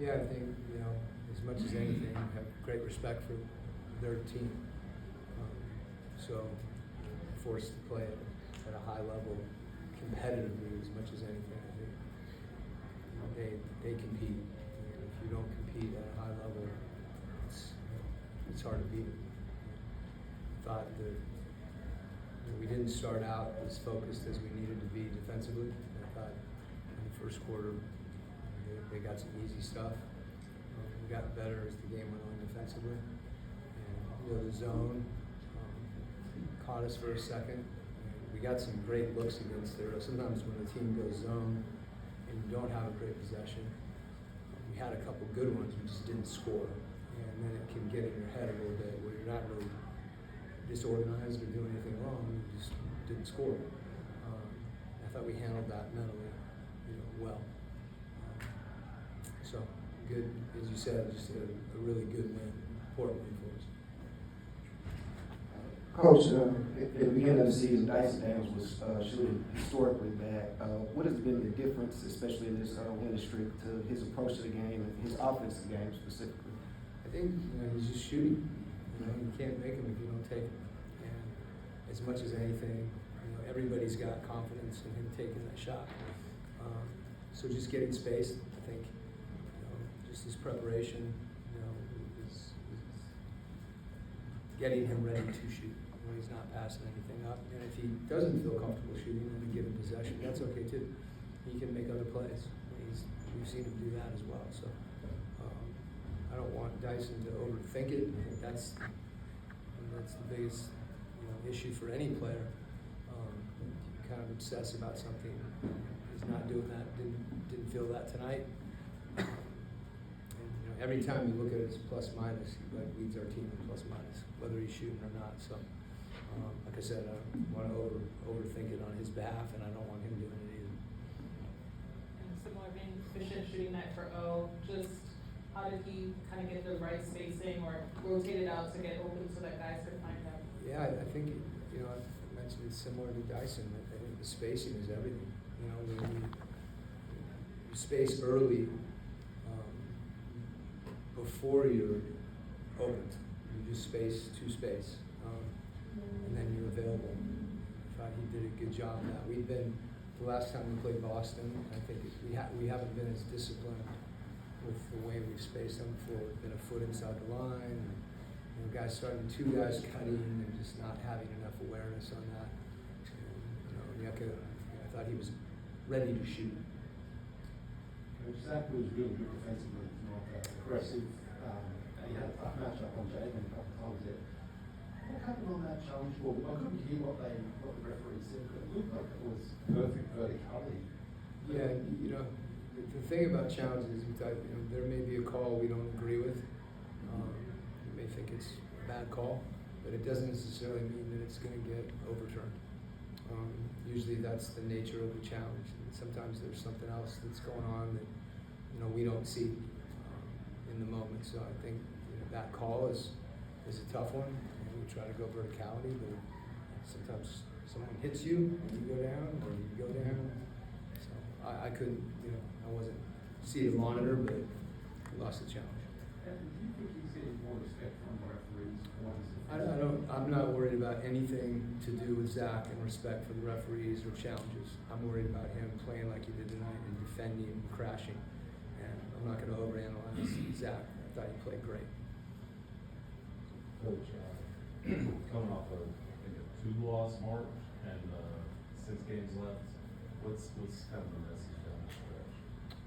Yeah, I think, as much as anything, have great respect for their team. So forced to play at a high level competitively as much as anything. I think they compete. If you don't compete at a high level, it's hard to beat. Thought that we didn't start out as focused as we needed to be defensively. I thought in the first quarter they got some easy stuff. We got better as the game went on defensively. And the zone caught us for a second. We got some great looks against there. Sometimes when the team goes zone and you don't have a great possession, we had a couple good ones, we just didn't score. And then it can get in your head a little bit where you're not really disorganized or doing anything wrong, you just didn't score. I thought we handled that mentally, well. So good, as you said, just a really good win, important win for us. Coach, at the beginning of the season, Dyson Daniels was shooting historically bad. What has been the difference, especially in this winning streak, to his approach to the game and his offensive game specifically? I think he's just shooting. You can't make him if you don't take him. And as much as anything, everybody's got confidence in him taking that shot. So just getting space, I think, just his preparation, is getting him ready to shoot when he's not passing anything up. And if he doesn't feel comfortable shooting in a given possession, that's okay too. He can make other plays. We've seen him do that as well. So I don't want Dyson to overthink it. I think that's the biggest issue for any player. Kind of obsess about something. He's not doing that. Didn't feel that tonight. And every time you look at his plus minus, he leads our team in plus minus, whether he's shooting or not. So like I said, I don't want to overthink it on his behalf, and I don't want him doing it either. And similar being efficient shooting night for O, just how did he kind of get the right spacing or rotate it out to get open so that guys could find him? Yeah, I think, I mentioned it's similar to Dyson. I think the spacing is everything. When you space early, before you're opened, you just space to space, and then you're available. I thought he did a good job of that. The last time we played Boston, I think we haven't been as disciplined with the way we've spaced them before. We've been a foot inside the line, and two guys cutting and just not having enough awareness on that. And, I thought he was ready to shoot. Zach was really good defensively, not aggressive. He had a tough matchup on Jaden a couple of times there. What happened on that challenge ball? I couldn't hear what the referee said, but it looked like it was perfect verticality. Yeah, the thing about challenges is that there may be a call we don't agree with. You may think it's a bad call, but it doesn't necessarily mean that it's going to get overturned. Usually that's the nature of the challenge. And sometimes there's something else that's going on that we don't see in the moment. So I think that call is a tough one. We try to go verticality, but sometimes someone hits you and you go down, or you go down. So I couldn't, I wasn't see the monitor, but we lost the challenge. Do you think he's getting more respect from the referees? I'm not worried about anything to do with Zach and respect for the referees or challenges. I'm worried about him playing like he did tonight and defending and crashing. And I'm not going to overanalyze Zach. I thought he played great. Coach, coming off of I think a 2-loss march and 6 games left, what's kind of the message down the stretch?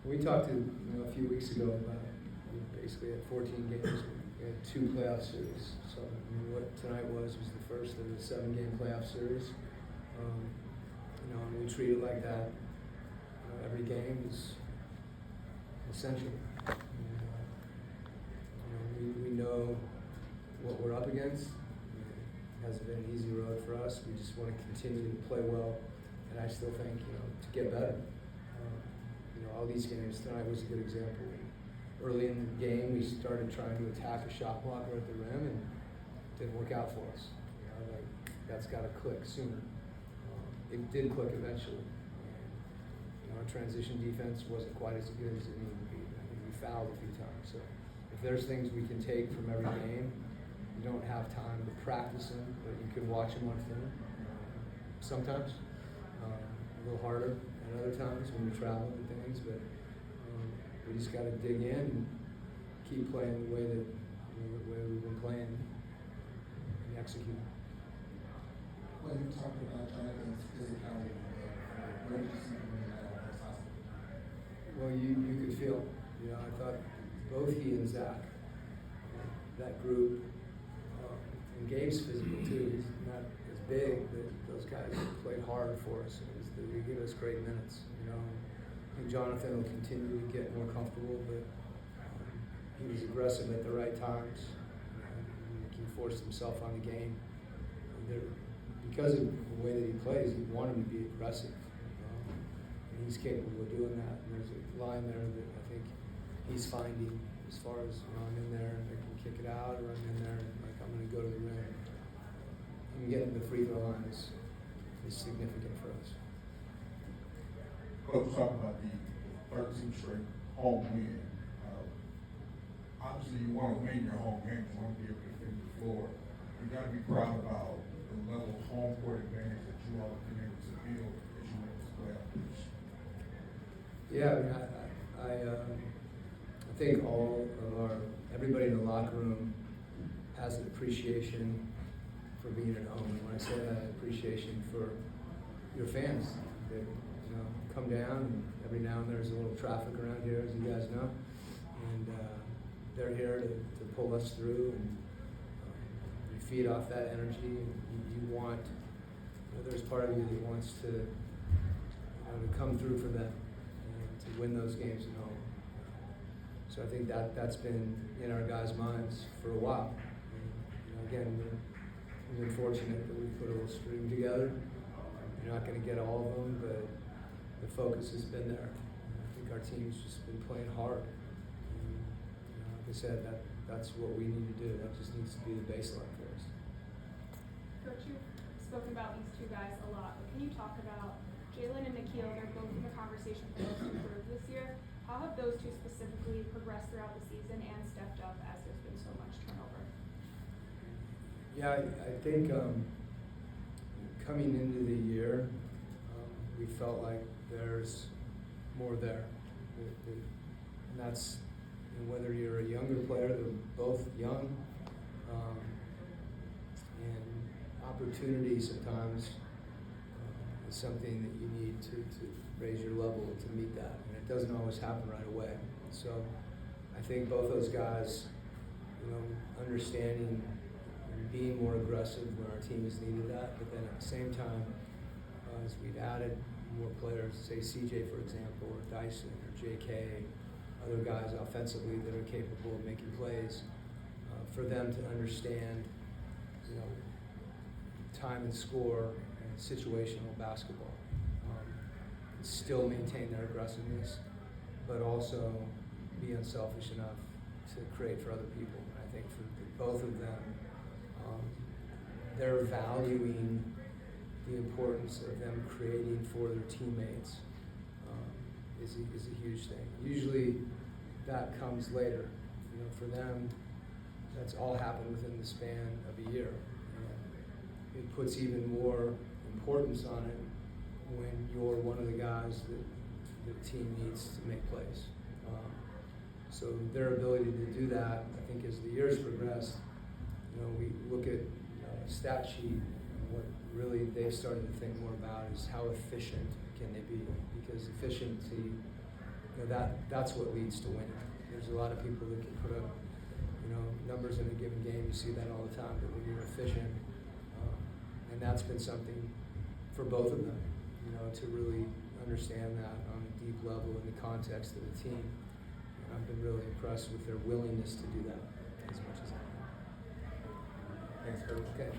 We talked a few weeks ago about basically at 14 games. We had 2 playoff series. So what tonight was the first of the 7-game playoff series. And we treat it like that. Every game is essential. We know what we're up against. It hasn't been an easy road for us. We just want to continue to play well, and I still think to get better. All these games tonight was a good example. Early in the game, we started trying to attack a shot blocker at the rim, and it didn't work out for us. That's got to click sooner. It did click eventually. Our transition defense wasn't quite as good as it needed to be. I think we fouled a few times. So if there's things we can take from every game, you don't have time to practice them, but you can watch them on film. Sometimes, a little harder at other times when you're traveling and things, but we just got to dig in and keep playing the way that the way we've been playing and execute. When you talked about Jonathan's physicality, where did you see him in that offense? Well, you could feel, I thought both he and Zach, that group, and Gabe's physical too. He's not as big, but those guys played hard for us. They give us great minutes, I think Jonathan will continue to get more comfortable, but he was aggressive at the right times. He forced himself on the game. Because of the way that he plays, you want him to be aggressive. And he's capable of doing that. And there's a line there that I think he's finding as far as I'm in there and I can kick it out, or I'm in there and like I'm going to go to the rim. And getting the free throw line is significant for us. Coach, talk about the 13th straight home win. Obviously, you want to win your home games. You want to be able to defend the floor. You got to be proud about the level of home court advantage that you all have been able to build as you went to playoffs. Yeah, I think everybody in the locker room has an appreciation for being at home. And when I say that, appreciation for your fans that come down. And every now and then there's a little traffic around here, as you guys know, and they're here to pull us through. And you feed off that energy. And you want. There's part of you that wants to come through for them and to win those games at home. So I think that's been in our guys' minds for a while. And, again, we've been fortunate that we put a little string together. You're not going to get all of them, but the focus has been there. And I think our team's just been playing hard. And, like I said, that's what we need to do. That just needs to be the baseline for us. Coach, you've spoken about these two guys a lot, but can you talk about Jalen and Nikhil? They're both in the conversation for most improved this year. How have those two specifically progressed throughout the season and stepped up as there's been so much turnover? Yeah, I think coming into the year, we felt like there's more there. And that's whether you're a younger player, they're both young, and opportunity sometimes is something that you need to raise your level to meet that. And it doesn't always happen right away. So I think both those guys, understanding and being more aggressive when our team has needed that, but then at the same time, as we've added more players, say CJ for example, or Dyson, or JK, other guys offensively that are capable of making plays, for them to understand, time and score and situational basketball, and still maintain their aggressiveness, but also be unselfish enough to create for other people. And I think for both of them, they're valuing the importance of them creating for their teammates is a huge thing. Usually that comes later. For them, that's all happened within the span of a year. And it puts even more importance on it when you're one of the guys that the team needs to make plays. So their ability to do that, I think as the years progress, we look at a stat sheet, and what really they've started to think more about is how efficient can they be, because efficiency, that's what leads to winning. There's a lot of people that can put up, numbers in a given game. You see that all the time, but when you're efficient, and that's been something for both of them, to really understand that on a deep level in the context of the team. And I've been really impressed with their willingness to do that as much as I can. Thanks, Coach. Okay.